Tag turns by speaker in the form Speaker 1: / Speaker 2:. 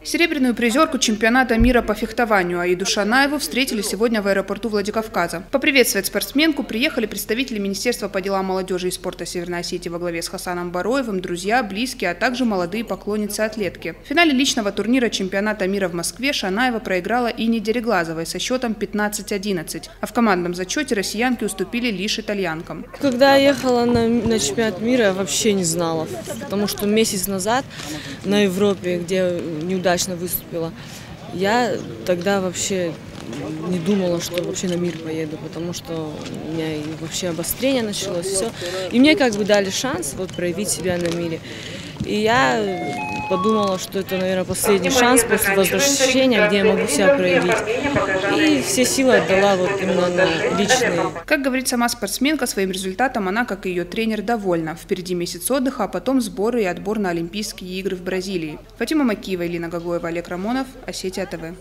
Speaker 1: Серебряную призерку чемпионата мира по фехтованию Аиду Шанаеву встретили сегодня в аэропорту Владикавказа. Поприветствовать спортсменку приехали представители Министерства по делам молодежи и спорта Северной Осетии во главе с Хасаном Бароевым, друзья, близкие, а также молодые поклонницы атлетки. В финале личного турнира чемпионата мира в Москве Шанаева проиграла Инне Дереглазовой со счетом 15-11, а в командном зачете россиянки уступили лишь итальянкам.
Speaker 2: Когда я ехала на чемпионат мира, я вообще не знала, потому что месяц назад на Европе, где неудачно выступила, я тогда вообще не думала, что вообще на мир поеду, потому что у меня и вообще обострение началось, все. И мне как бы дали шанс вот проявить себя на мире. И я подумала, что это, наверное, последний шанс после возвращения, где я могу себя проявить. И все силы отдала вот именно на личные.
Speaker 1: Как говорит сама спортсменка, своим результатом она, как и ее тренер, довольна. Впереди месяц отдыха, а потом сборы и отбор на Олимпийские игры в Бразилии. Фатима Макиева, Элина Гагоева, Олег Рамонов, Осетия ТВ.